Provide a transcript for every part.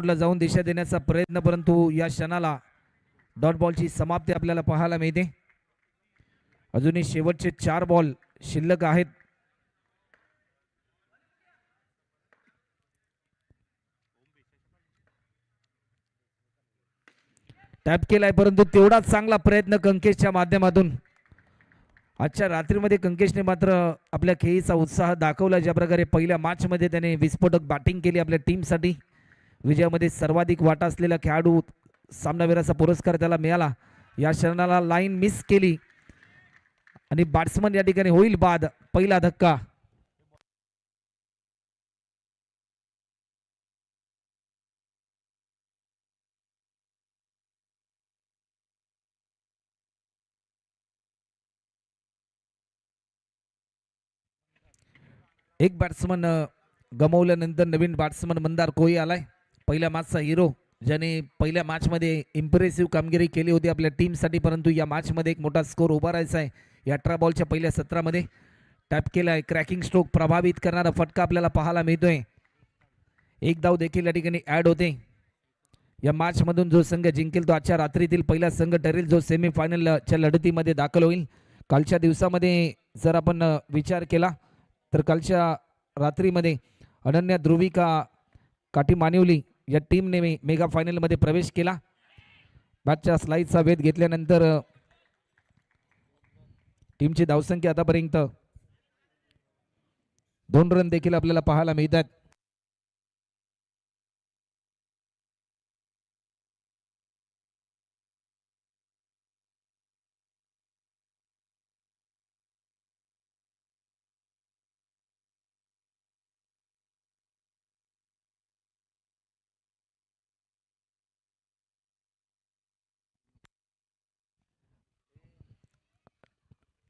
ला जाऊन दिशा देण्याचा प्रयत्न, परंतु या क्षणाला डॉट बॉलची समाप्ती आपल्याला पाहायला मिळते. अजूनही शेवटचे 4 बॉल शिल्लक आहेत. टॅप केलाय, परंतु तेवढाच चांगला प्रयत्न कंकेशच्या माध्यमातून. आजच्या रात्रीमध्ये कंकेशने मात्र आपल्या खेळीचा उत्साह दाखवला. ज्या प्रकारे पहिल्या मॅचमध्ये त्याने विस्फोटक बॅटिंग केली आपल्या टीमसाठी. विजयामध्ये सर्वाधिक वाटा असलेला खेळाडू सामनावीराचा पुरस्कार त्याला मिळाला. या क्षणाला लाईन मिस केली आणि बॅट्समन या ठिकाणी होईल बाद. पहिला धक्का. एक बॅट्समन गमावल्यानंतर नवीन बॅट्समन मंदार कोळी आलाय. पहिल्या मॅचचा हिरो, ज्याने पहिल्या मॅचमध्ये इम्प्रेसिव्ह कामगिरी केली होती आपल्या टीमसाठी, परंतु या मॅचमध्ये एक मोठा स्कोर उभा राहायचा आहे. या 18 बॉलच्या पहिल्या 17मध्ये टॅप केलाय. क्रॅकिंग स्ट्रोक प्रभावित करणारा फटका आपल्याला पाहायला मिळतोय. एक धाव देखील या ठिकाणी ऍड होते. या मॅच मधून जो संघ जिंकेल तो आजच्या रात्रीतील पहिला संघ ठरेल, जो सेमीफायनलच्या लढतीमध्ये दाखल होईल. कालच्या दिवसामध्ये जर आपण विचार केला तर कालच्या रात्रीमध्ये अनन्या ध्रुविका काठी मानिवली या टीमने मेगा फायनलमध्ये प्रवेश केला. मॅचच्या स्लाइडचा वेध घेतल्यानंतर टीमची धावसंख्या आतापर्यंत 2 रन देखील आपल्याला पाहायला मिळतात.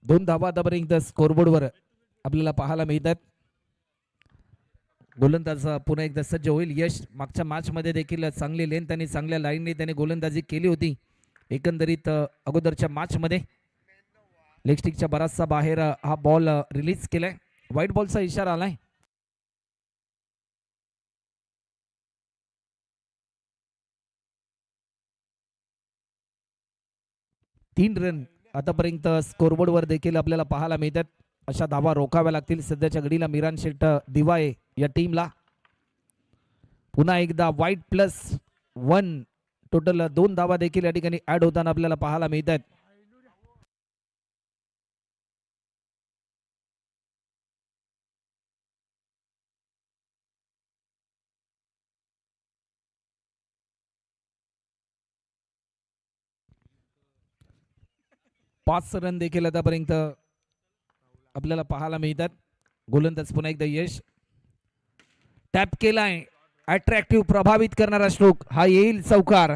दोन धावा आतापर्यंत स्कोरबोर्डवर आपल्याला पाहायला मिळतात. गोलंदाज पुन्हा एकदा सज्ज होईल. यश मागच्या मॅच मध्ये देखील चांगली लेंथ आणि चांगल्या लाईनने त्याने गोलंदाजी केली होती. एकंदरीत अगोदरच्या मॅच मध्ये लेग स्टिकच्या बराचसा बाहेर हा बॉल रिलीज केलाय. व्हाईट बॉलचा इशारा आलाय. 3 रन आतापर्यंत स्कोरबोर्डवर देखील आपल्याला पाहायला मिळतात. अशा धावा रोखाव्या लागतील सध्याच्या घडीला मिरान शेट दिवाळे या टीमला. पुन्हा एकदा व्हाईट +1 टोटल 2 धावा देखील या ठिकाणी ऍड होताना आपल्याला पाहायला मिळतात. पाच रन देखील आतापर्यंत आपल्याला पाहायला मिळतात. गोलंदाज पुन्हा एकदा यश. टॅप केलाय. अट्रॅक्टिव्ह प्रभावित करणारा स्ट्रोक हा येईल चौकार.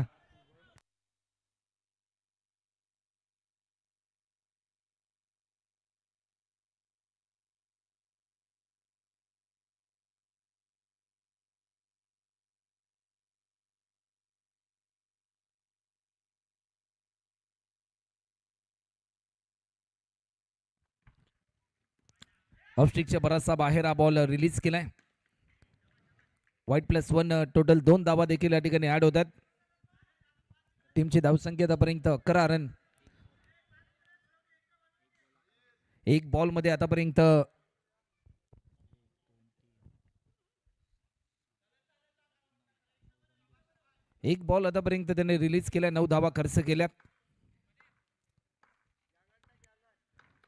ऑफस्टिकच्या बराचसा बाहेर हा बॉल रिलीज केलाय. व्हाईट +1 टोटल 2 धावा देखील या ठिकाणी ऍड होतात. टीमची धावसंख्या आतापर्यंत 11 रन. एक बॉल मध्ये आतापर्यंत एक बॉल आतापर्यंत त्याने रिलीज केलाय. 9 धावा खर्च केल्यात.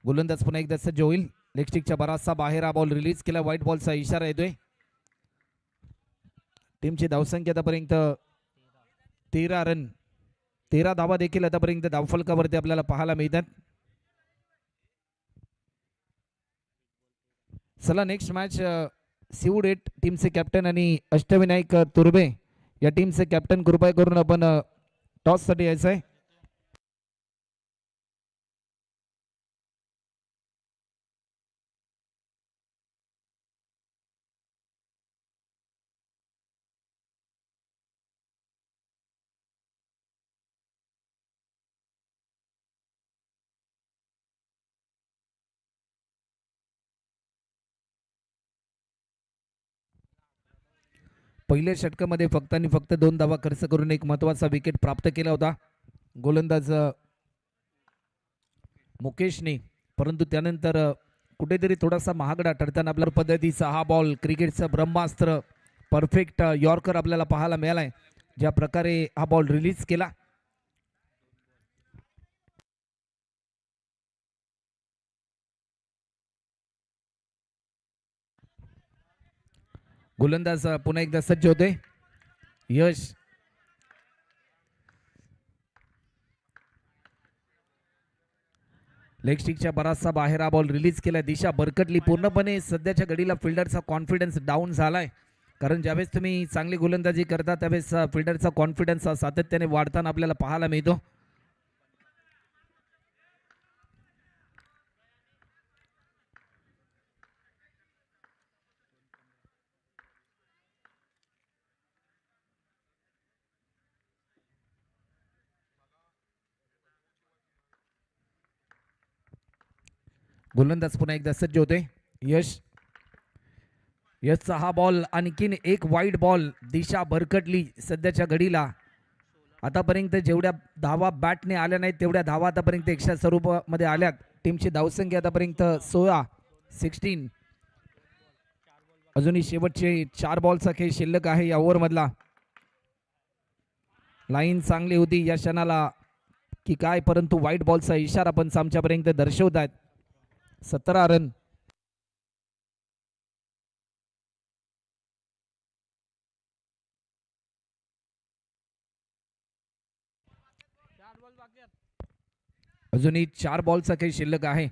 गोलंदाज पुन्हा एकदा सज्ज होईल. लेगस्टिकच्या बराचसा बाहेर हा बॉल रिलीज केला. व्हाईट बॉलचा इशारा येतोय. टीमची धावसंख्या आतापर्यंत 13 रन. 13 धावा देखील आतापर्यंत धावफलकावरती आपल्याला पाहायला मिळतात. चला नेक्स्ट मॅच सिवडेट टीमचे कॅप्टन आणि अष्टविनायक तुर्बे या टीमचे कॅप्टन कृपया करून आपण टॉस साठी यायचं आहे. पहिल्या षटकामध्ये फक्त आणि फक्त 2 धावा खर्च करून एक महत्वाचा विकेट प्राप्त केला होता गोलंदाज मुकेशने, परंतु त्यानंतर कुठेतरी थोडासा महागडा ठरताना आपल्या पद्धतीचा हा बॉल क्रिकेटचं ब्रह्मास्त्र परफेक्ट यॉर्कर आपल्याला पाहायला मिळालाय. ज्या प्रकारे हा बॉल रिलीज केला, गोलंदाज पुन्हा एकदा सज्ज होते. यश लेग स्टिकच्या बराचसा बाहेर हा बॉल रिलीज केला. दिशा भरकटली पूर्णपणे. सध्याच्या घडीला फिल्डरचा कॉन्फिडन्स डाऊन झालाय, कारण ज्यावेळेस तुम्ही चांगली गोलंदाजी करता त्यावेळेस फिल्डरचा कॉन्फिडन्स सातत्याने वाढताना आपल्याला पाहायला मिळतो. गोलंदाज पुन्हा एकदा सज्ज होते. यशचा हा बॉल आणखीन एक वाईड बॉल. दिशा भरकटली सध्याच्या घडीला. आतापर्यंत जेवढ्या धावा बॅटने आल्या नाहीत तेवढ्या धावा आतापर्यंत एक्स्ट्रा स्वरूपामध्ये आल्यात. टीमची धावसंख्या आतापर्यंत 16. अजूनही शेवटचे 4 बॉलचा खेळ शिल्लक आहे या ओव्हरमधला. लाईन चांगली होती या क्षणाला की काय, परंतु व्हाईट बॉलचा इशारा पण आमच्यापर्यंत दर्शवत आहेत. 17 रन. अजूनही 4 बॉलचा खेळ शिल्लक आहे.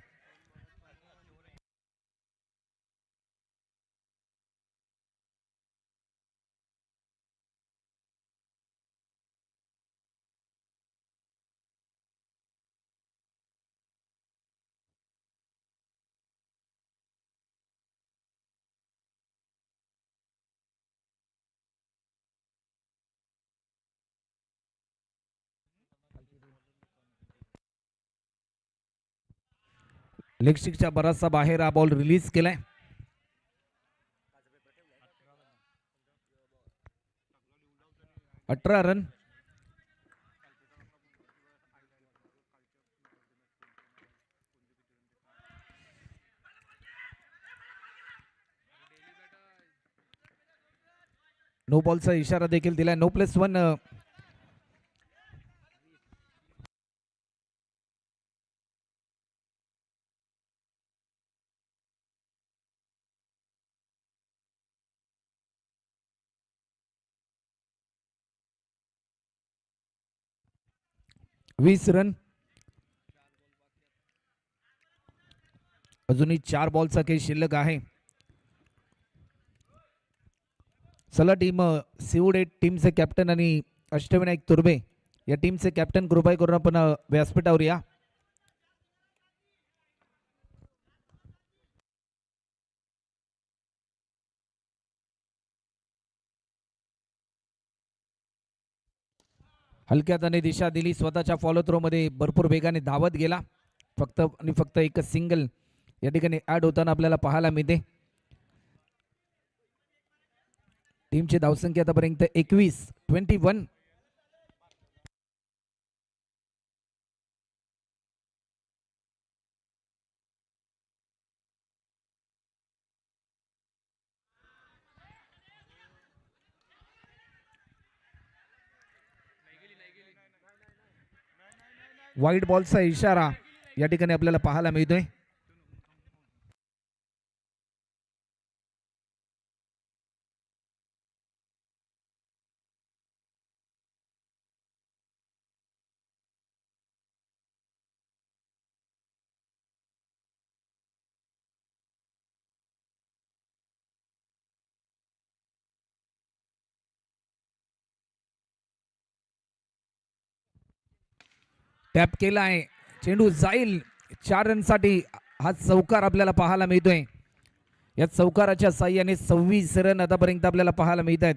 लेग स्टिकच्या बराचसा बाहेर हा बॉल रिलीज केलाय. 18 रन. नो बॉलचा इशारा देखील दिलाय. नो +1. वीस रन. अजूनही 4 बॉलचा खेळ शिल्लक आहे. चला टीम सिवडे टीमचे कॅप्टन आणि अष्टविनायक तुर्बे या टीमचे कॅप्टन कृपया करून आपण व्यासपीठावर या. हलक्यात आणि दिशा दिली. स्वतःच्या फॉलो थ्रो मध्ये भरपूर वेगाने धावत गेला. फक्त आणि फक्त एकच सिंगल या ठिकाणी ऍड होताना आपल्याला पाहायला मिळते. टीमची धावसंख्या आतापर्यंत 21. व्हाईट बॉलचा इशारा या ठिकाणी आपल्याला पाहायला मिळतोय. टॅप केला आहे. चेंडू जाईल 4 रनसाठी. हा चौकार आपल्याला पाहायला मिळतोय. या चौकाराच्या साह्याने 26 रन आतापर्यंत आपल्याला पाहायला मिळत आहेत.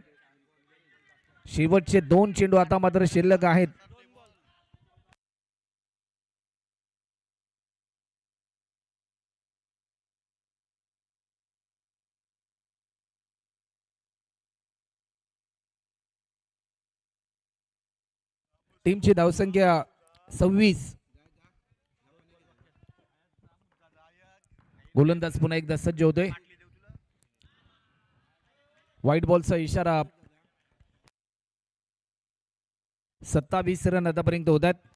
शेवटचे 2 चेंडू आता मात्र शिल्लक आहेत. टीमची धावसंख्या 26. गोलंदाज पुन्हा एकदा सज्ज होतोय. व्हाईट बॉलचा इशारा. 27 रन आतापर्यंत होत आहेत.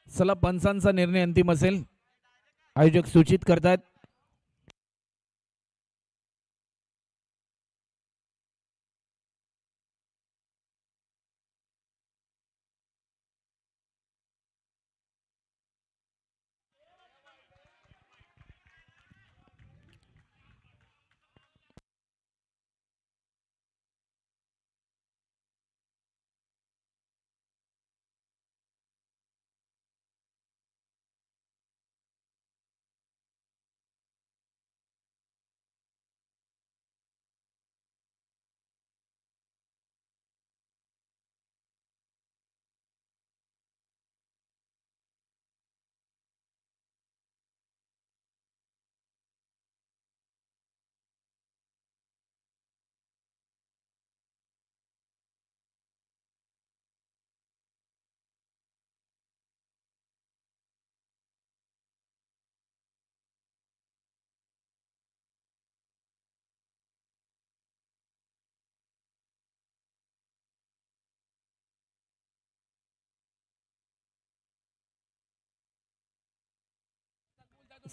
चला पंचांचा निर्णय अंतिम असेल. आयोजक सूचित करतात.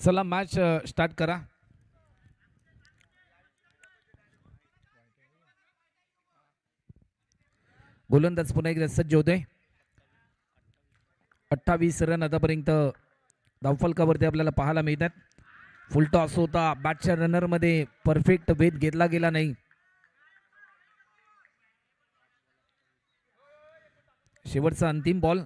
चला मॅच स्टार्ट करा. गोलंदाज पुन्हा एकदा सज्ज होते. 28 रन आतापर्यंत धावफलकावरती आपल्याला पाहायला मिळतात. फुलटॉस होता. बॅटच्या रनर मध्ये परफेक्ट भेद घेतला गेला नाही. शेवटचा अंतिम बॉल.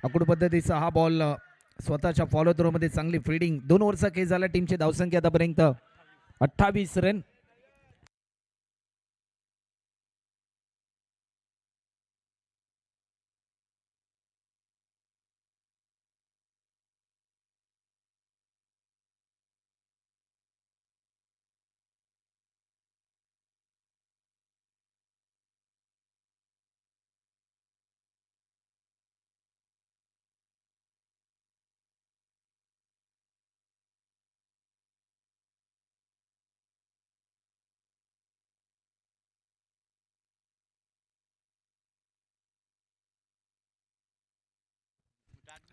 अकुड पद्धतीचा हा बॉल. स्वतःच्या फॉलो थ्रो मध्ये चांगली फिल्डिंग. 2 ओव्हरचा केस झाला. टीमची धावसंख्या आतापर्यंत 28 रन.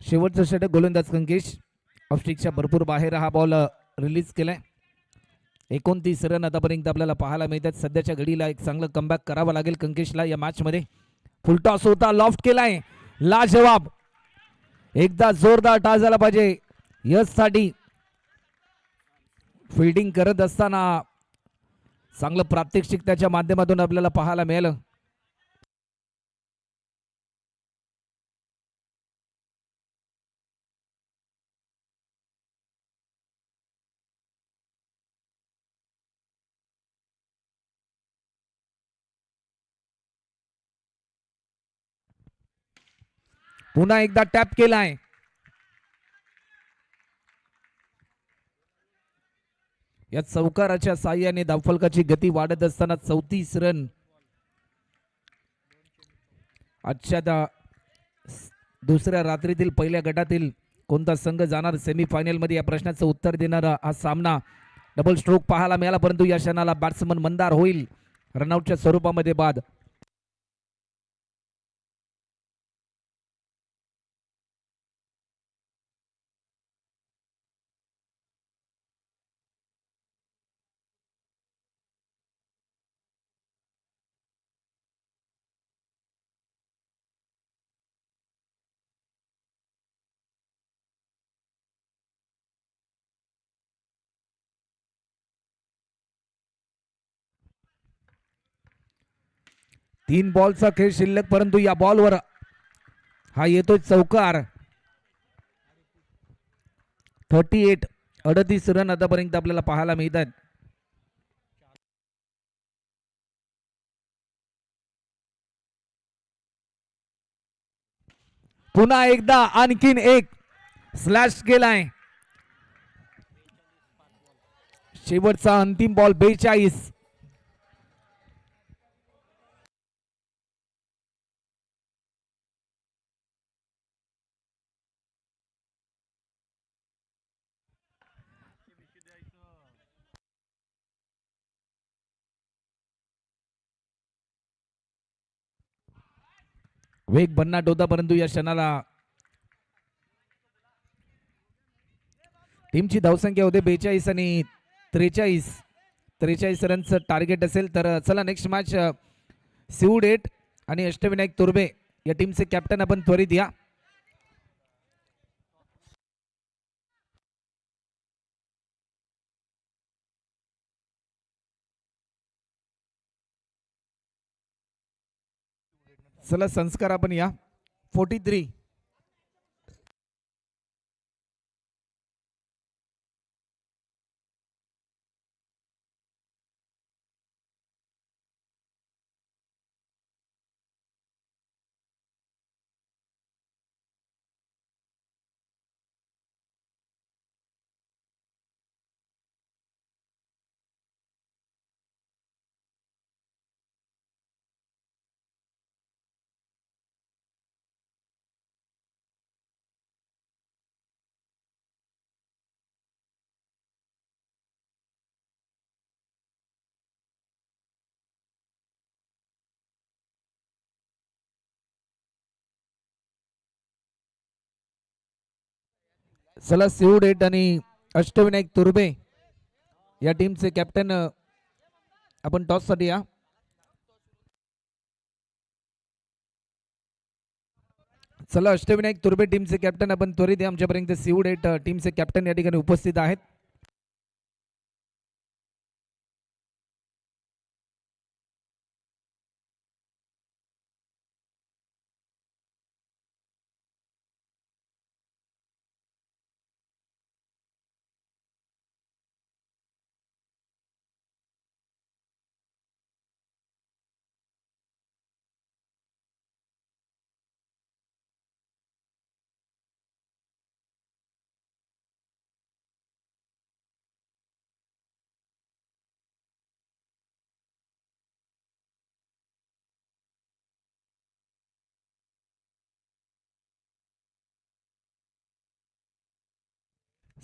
शेवटचा षटक गोलंदाज कंकेश ऑफस्टिकच्या भरपूर बाहेर हा बॉल रिलीज केलाय. 29 रन आतापर्यंत आपल्याला पाहायला मिळतात. सध्याच्या घडीला एक चांगलं कमबॅक करावं लागेल कंकेशला या मॅच मध्ये. फुलटॉस होता. लॉफ्ट केलाय. लाजवाब. एकदा जोरदार टाच झाला पाहिजे यश साठी. फिल्डिंग करत असताना चांगलं प्रात्यक्षिक त्याच्या माध्यमातून आपल्याला पाहायला मिळालं. पुन्हा एकदा टॅप केलाय. या चौकाराच्या साह्याने धावफलकाची गती वाढत असताना 34 रन. आजच्या दुसऱ्या रात्रीतील पहिल्या गटातील कोणता संघ जाणार सेमीफायनल मध्ये या प्रश्नाचं उत्तर देणारा हा सामना. डबल स्ट्रोक पाहायला मिळाला परंतु या क्षणाला बॅट्समन मंदार होईल रनआउटच्या स्वरूपामध्ये बाद. 3 बॉलचा खेळ शिल्लक, परंतु या बॉलवर हा येतोय चौकार. 38 38 रन आतापर्यंत आपल्याला पाहायला मिळतात. पुन्हा एकदा आणखीन एक स्लॅश केलाय. शेवटचा अंतिम बॉल 42. वेग भन्नाट होता, परंतु या क्षणाला टीमची धावसंख्या होते 42 आणि 43 रनचं टार्गेट असेल तर. चला नेक्स्ट मॅच सिवडेट आणि अष्टविनायक तुर्बे या टीमचे कॅप्टन आपण त्वरित या. चला संस्कार आपण या. 43. चला सिवडेट आणि अष्टविनायक तुर्बे या टीमचे कॅप्टन आपण टॉस साठी या. चला अष्टविनायक तुर्बे टीमचे कॅप्टन आपण त्वरित या. आमच्यापर्यंत सिवडेट टीमचे कॅप्टन या ठिकाणी उपस्थित आहेत.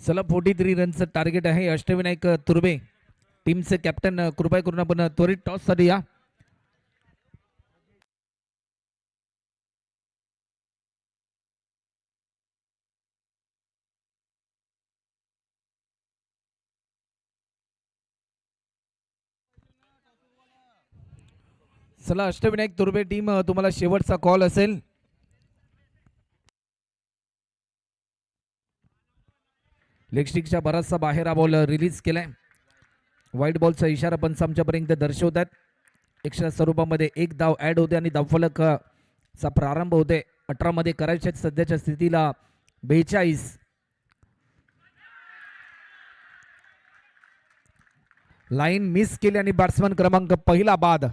चला 43 रनचं टार्गेट आहे. अष्टविनायक तुर्बे टीमचे कॅप्टन कृपया करून आपण त्वरित टॉस साठी या. चला अष्टविनायक तुर्बे टीम तुम्हाला शेवटचा कॉल असेल. लेग स्टिकच्या बराचसा बाहेर हा बॉल रिलीज केलाय. व्हाईट बॉलचा इशारा पंच आमच्यापर्यंत दर्शवतात. एक्स्ट्रा स्वरूपामध्ये एक धाव ऍड होते आणि धावफलक चा प्रारंभ होते. 18 मध्ये करायच्या सध्याच्या स्थितीला 42. लाईन मिस केली आणि बॅट्समन क्रमांक पहिला बाद.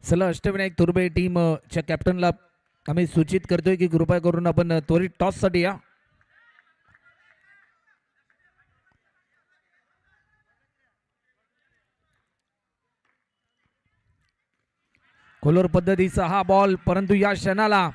चला अष्टविनायक तुर्बे टीम च्या कॅप्टनला आम्ही सूचित करतोय की कृपया करून आपण त्वरित टॉस साठी या. कोलोर पद्धतीचा हा बॉल, परंतु या क्षणाला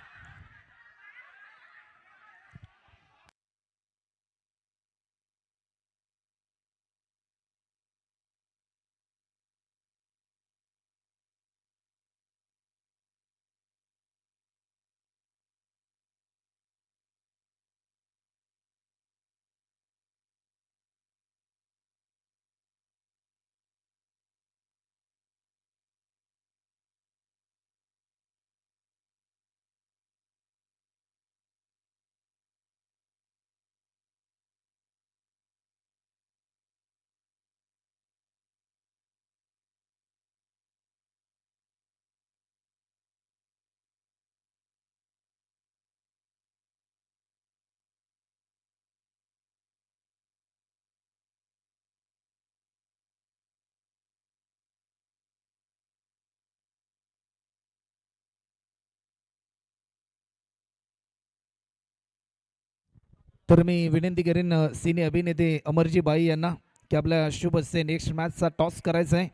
तर मी विनंती करेन सिने अभिनेते अमरजी बाई यांना की आपल्या शुभ हस्ते नेक्स्ट मॅचचा टॉस करायचा आहे.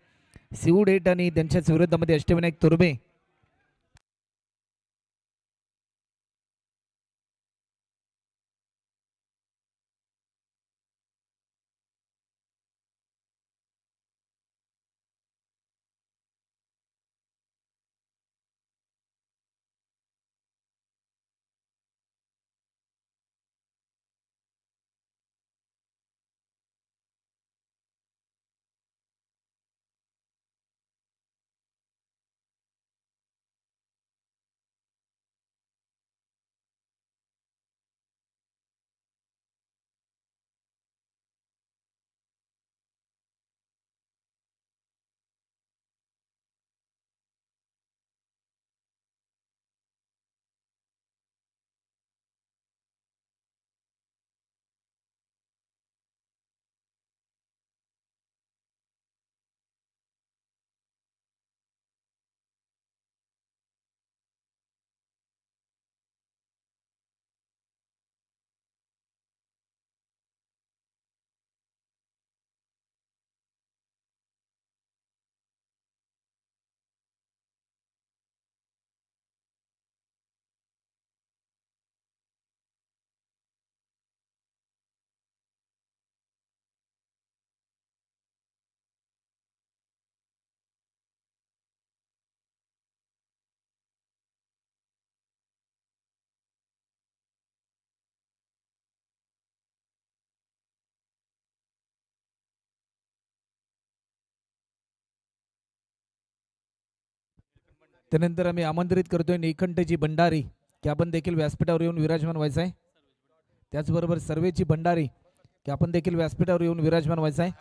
सिवू डेट आणि त्यांच्याच विरोधामध्ये अष्टविनायक तुर्बे. त्यानंतर आम्ही आमंत्रित करतोय निखंठजी भंडारी की आपण देखील व्यासपीठावर येऊन विराजमान व्हायचं आहे. त्याचबरोबर सर्वेची भंडारी की आपण देखील व्यासपीठावर येऊन विराजमान व्हायचं आहे.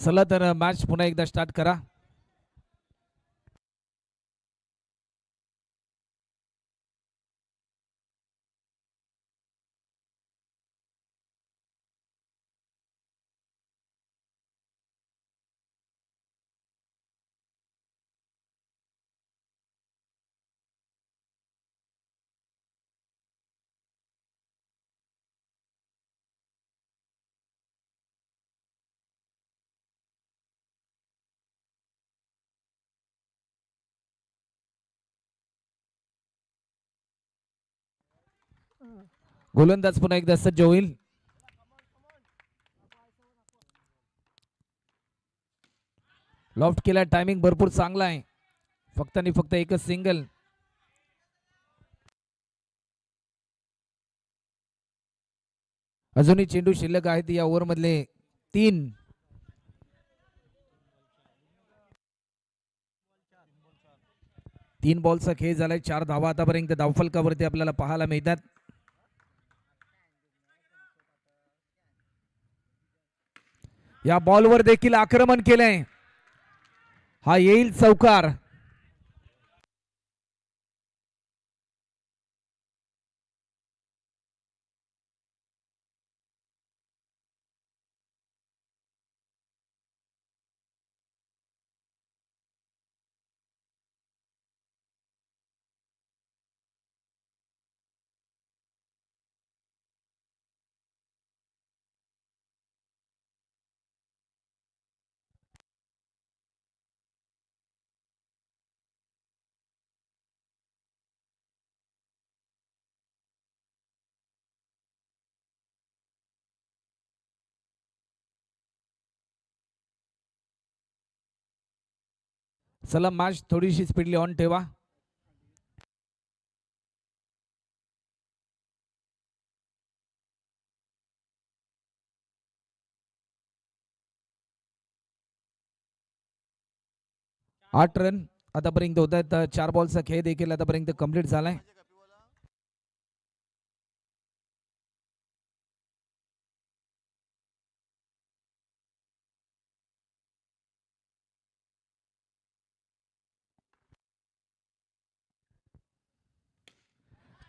चला तर मॅच पुन्हा एकदा स्टार्ट करा. गोलंदाज पुन्हा एकदा सज्ज होईल. लॉफ्ट केला, टायमिंग भरपूर चांगला आहे. फक्त आणि फक्त एकच सिंगल. अजूनही चेंडू शिल्लक आहेत या ओव्हर मधले 3. तीन बॉलचा खेळ झालाय. 4 धावा आतापर्यंत धावफलकावरती आपल्याला पाहायला मिळतात. या बॉलवर देखील आक्रमण केलंय. हा येईल चौकार. चला मॅच थोडीशी स्पीडली ऑन ठेवा. आठ रन आतापर्यंत होत आहेत. 4 बॉलचा खेळ देखील आतापर्यंत कंप्लीट झालाय.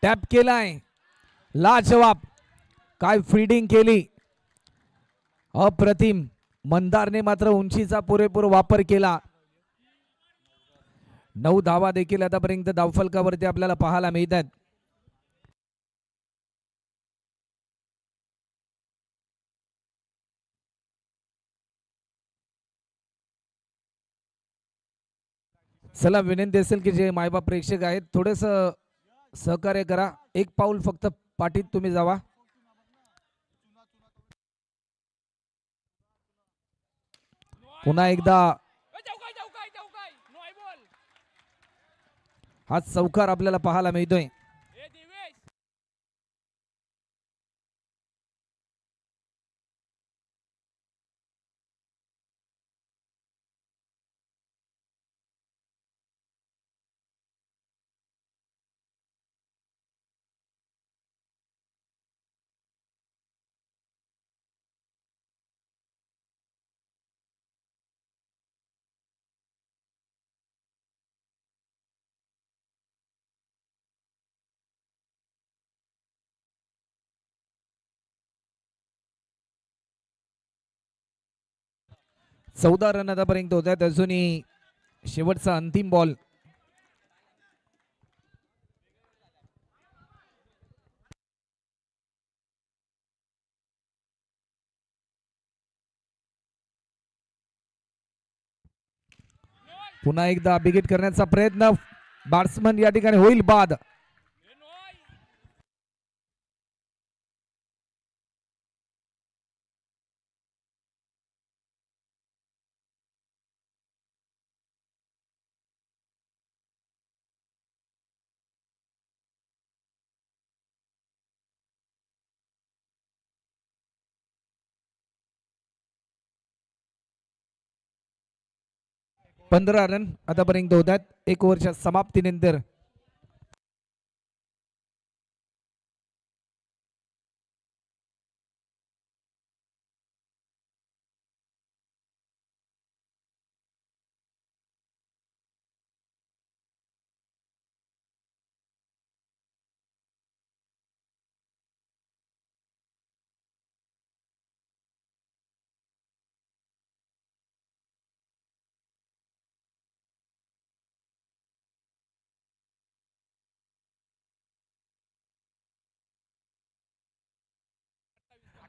टॅप केलाय. लाजवाब. काय फिल्डिंग केली. अप्रतिम. मंदारने मात्र उंचीचा पुरेपूर वापर केला. 9 धावा देखील आतापर्यंत धावफलकावरती आपल्याला पाहायला मिळतात. चला विनंती असेल की जे मायबाप प्रेक्षक आहेत थोडस सहकार्य करा. एक पाऊल फक्त पाठीत तुम्ही जावा. पुन्हा एकदा हा चौकार आपल्याला पाहायला मिळतोय. चौदा रन आतापर्यंत होत आहेत. अजूनही शेवटचा अंतिम बॉल. पुन्हा एकदा बिगिट करण्याचा प्रयत्न. बॅट्समन या ठिकाणी होईल बाद. पंधरा रन आतापर्यंत होत आहेत. 1 ओव्हरच्या समाप्तीनंतर.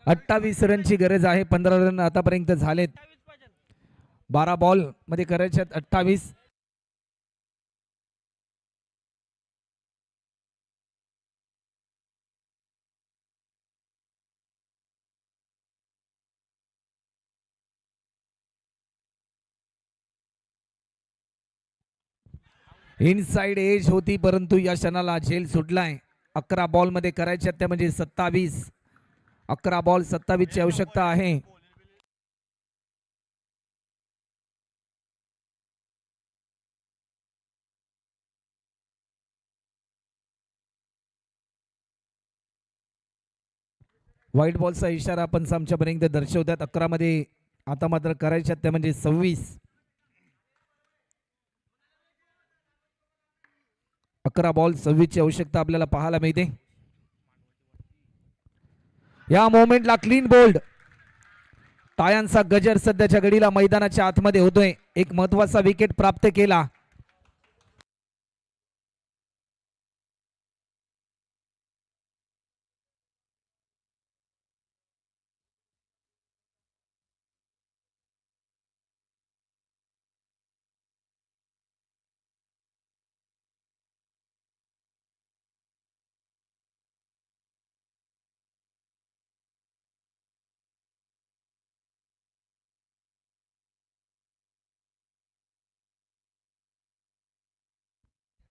28 रनची गरज आहे. 15 रन आतापर्यंत झालेत. 12 बॉल मध्ये करायचे 28. इनसाइड एज होती परंतु या क्षणाला झेल सुटलाय. 11 बॉल मध्ये करायचे त्या म्हणजे 27. 11 बॉल 27 ची आवश्यकता आहे. व्हाईट बॉलचा इशारा आपण आमच्यापर्यंत दर्शवतात. 11 मध्ये आता मात्र करायच्या त्या म्हणजे 26. 11 बॉल 26 ची आवश्यकता आपल्याला पाहायला मिळते. या मोमेंटला क्लीन बोल्ड. टाळ्यांचा गजर सध्याच्या घडीला मैदानाच्या आतमध्ये होतोय. एक महत्वाचा विकेट प्राप्त केला.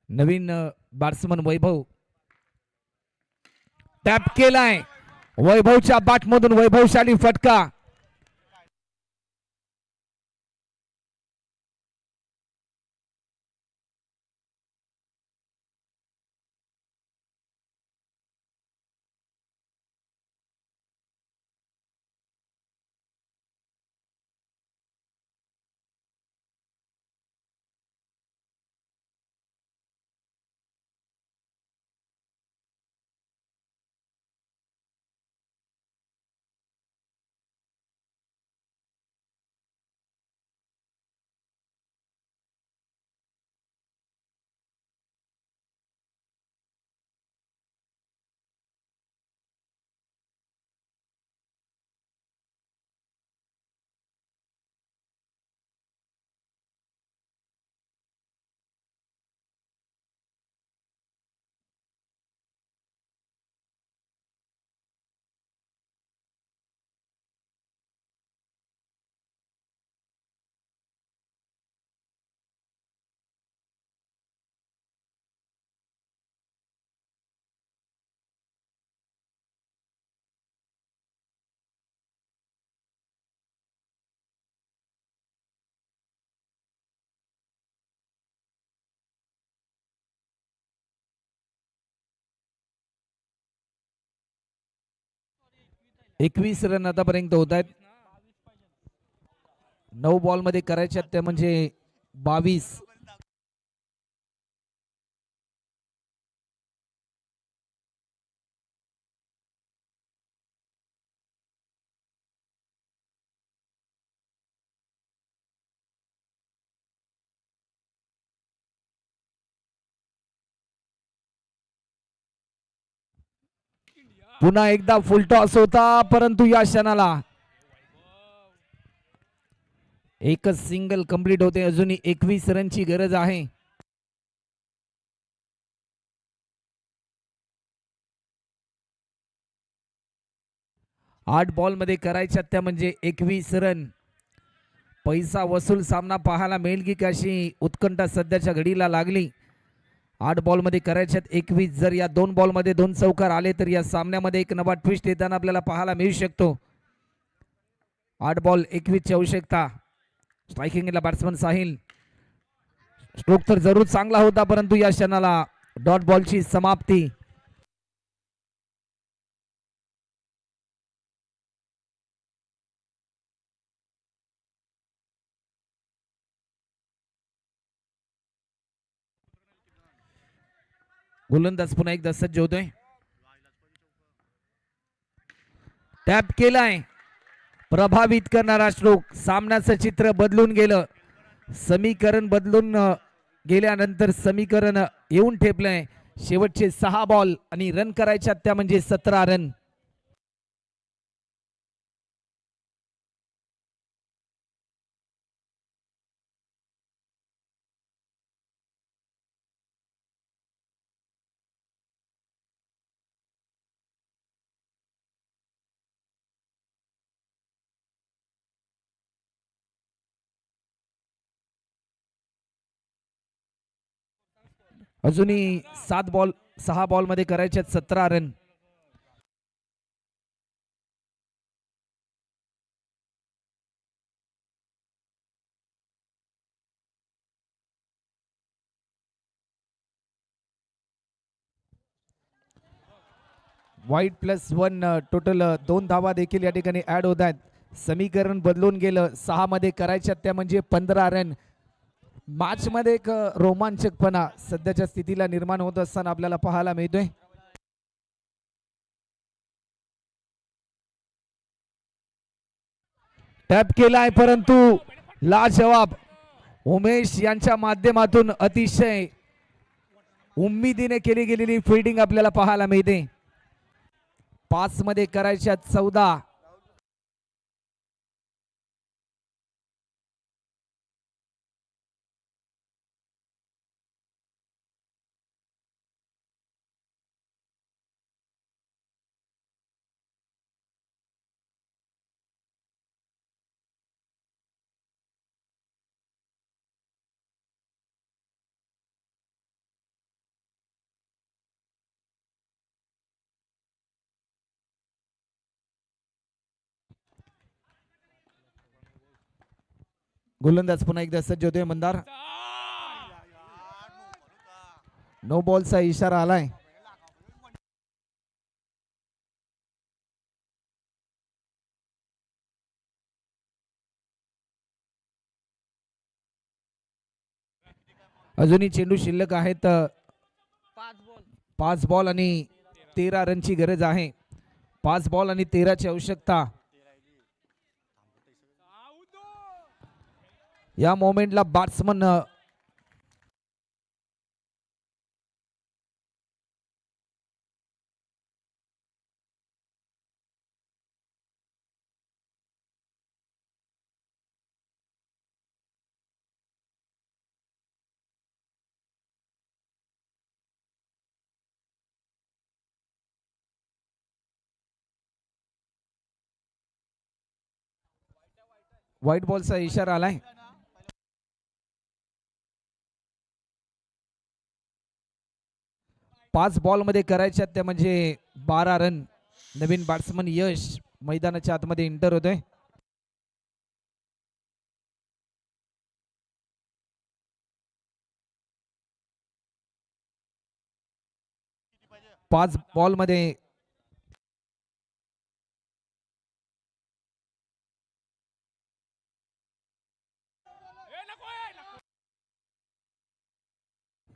नवीन बॅट्समन वैभव टॅप केलाय. वैभवच्या बॅटमधून वैभवशाली फटका. एकवीस रन आतापर्यंत होत आहेत. 9 बॉल मध्ये करायच्या त्या म्हणजे 22. पुन्हा एकदा फुल टॉस होता परंतु या क्षणाला एकच सिंगल कंप्लीट होते. अजूनही 21 रनची गरज आहे. आठ बॉल मध्ये करायच्या त्या म्हणजे 21 रन. पैसा वसूल सामना पाहायला मिळेल की कशी उत्कंठा सध्याच्या घडीला लागली. 8 बॉल मध्ये करायच्यात 21. जर या 2 बॉल मध्ये 2 चौकार आले तर या सामन्यामध्ये एक नवा ट्विस्ट येताना आपल्याला पाहायला मिळू शकतो. 8 बॉल 21 ची आवश्यकता. स्ट्रायकिंगला बॅट्समन साहिल. स्ट्रोक तर जरूर चांगला होता परंतु या क्षणाला डॉट बॉलची समाप्ती. गोलंदाज पुन्हा एकदा सज्ज होतोय. टॅप केलाय. प्रभावित करणारा स्ट्रोक. सामन्याचं चित्र बदलून गेलं. समीकरण बदलून गेल्यानंतर समीकरण येऊन ठेपलंय. शेवटचे 6 बॉल आणि रन करायच्या त्या म्हणजे 17 रन. अजूनही 6 बॉल मध्ये करायचे 17 रन. वाईट +1 टोटल 2 धावा देखील या ठिकाणी ऍड होत आहेत. समीकरण बदलून गेलं. 6 मध्ये करायच्या त्या म्हणजे 15 रन. मॅच मध्ये एक रोमांचकपणा सध्याच्या स्थितीला निर्माण होत असताना आपल्याला पाहायला मिळतोय. टॅप केलाय परंतु लाजवाब उमेश यांच्या माध्यमातून अतिशय उम्मीदीने केली गेलेली फिल्डिंग आपल्याला पाहायला मिळते. 5 मध्ये करायच्या 14. गोलंदाज पुन्हा एकदा सज्ज होतोय मंदार. नो बॉलचा इशारा आलाय. अजूनही चेंडू शिल्लक आहेत. 5 बॉल आणि 13 रनची गरज आहे. 5 बॉल आणि 13ची आवश्यकता. या मोमेंटला बॅट्समन व्हाईट बॉलचा इशारा आलाय. 5 बॉल मध्ये करायच्या त्या म्हणजे 12 रन. नवीन बॅट्समन यश मैदानाच्या आतमध्ये एंटर होतोय. पाच बॉल मध्ये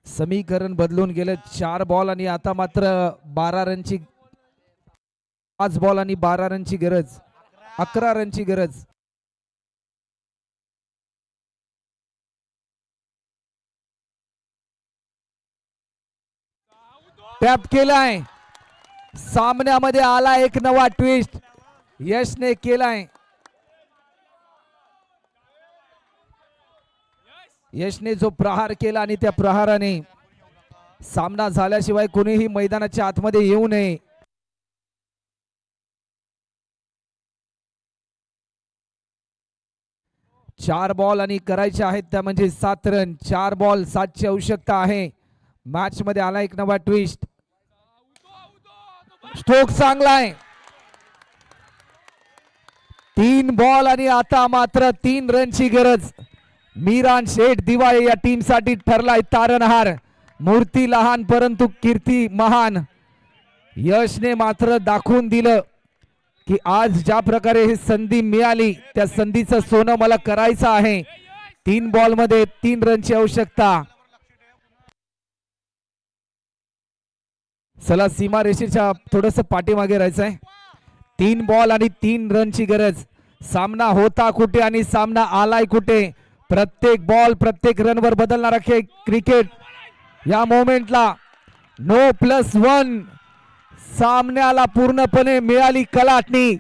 समीकरण बदलून गेलं. 4 बॉल आणि आता मात्र 12 रनची. 5 बॉल आणि 12 रनची गरज. 11 रनची गरज. टॅप केलाय. सामन्यामध्ये आला एक नवा ट्विस्ट. यशने केलाय. यशने जो प्रहार केला आणि त्या प्रहाराने सामना झाल्याशिवाय कोणीही मैदानाच्या आतमध्ये येऊ नये. चार बॉल आणि करायचे आहेत त्या म्हणजे 7 रन. 4 बॉल 7ची आवश्यकता आहे. मॅच मध्ये आला एक नवा ट्विस्ट. स्ट्रोक चांगला आहे. 3 बॉल आणि आता मात्र 3 रनची गरज. मीरान शेठ दिवाळे या टीम साठी ठरलाय तारणहार. मूर्ती लहान परंतु कीर्ती महान. यशने मात्र दाखवून दिलं की आज ज्या प्रकारे ही संधी मिळाली त्या संधीचं सोनं मला करायचं आहे. 3 बॉल मध्ये 3 रनची आवश्यकता. चला सीमा रेषेच्या थोडस पाठीमागे राहायचंय. 3 बॉल आणि 3 रनची गरज. सामना होता कुठे आणि सामना आलाय कुठे. प्रत्येक बॉल प्रत्येक रनवर बदलणारा खेळ क्रिकेट. या मोमेंटला No+1 सामन्याला पूर्णपणे मिळाली कलाटणी.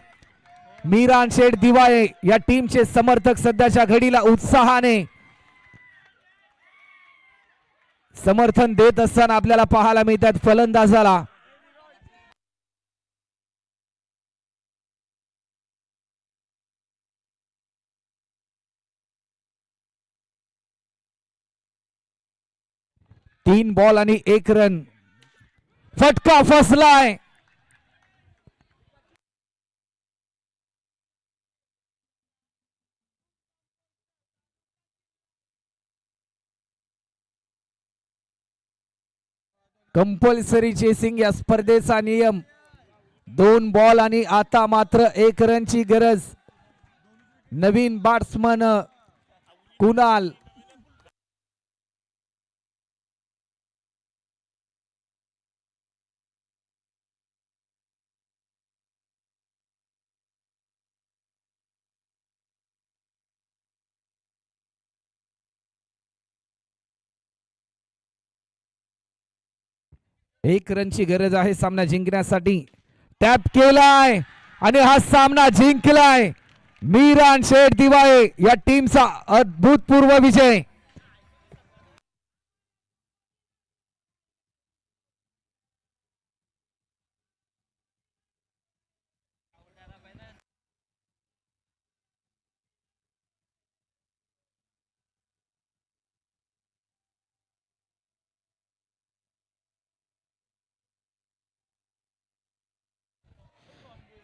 मीरान शेठ दिवाळे या टीमचे समर्थक सध्याच्या घडीला उत्साहाने समर्थन देत असताना आपल्याला पाहायला मिळतात फलंदाजाला. 3 बॉल आणि 1 रन. फटका फसलाय. कंपल्सरी चेसिंग या स्पर्धेचा नियम. 2 बॉल आणि आता मात्र 1 रनची गरज. नवीन बॅट्समन कुणाल. एक रनची गरज आहे सामना जिंकण्यासाठी. टॅप केलाय आणि हा सामना जिंकलाय. मीरान शेठ दिवाळे या टीमचा अभूतपूर्व विजय.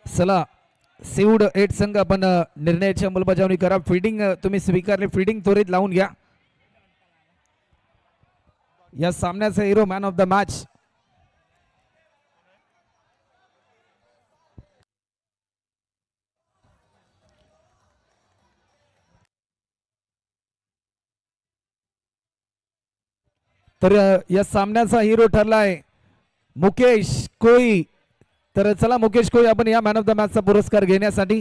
चला सिवड 8 संघ आपण निर्णयाची अंमलबजावणी करा. फिल्डिंग तुम्ही स्वीकारले. फिल्डिंग त्वरित लावून घ्या. या सामन्याचा hero man of the match. तर या सामन्याचा हिरो ठरलाय मुकेश कोळी. तर चला मुकेश कोळी आपण या मॅन ऑफ द मॅचचा पुरस्कार घेण्यासाठी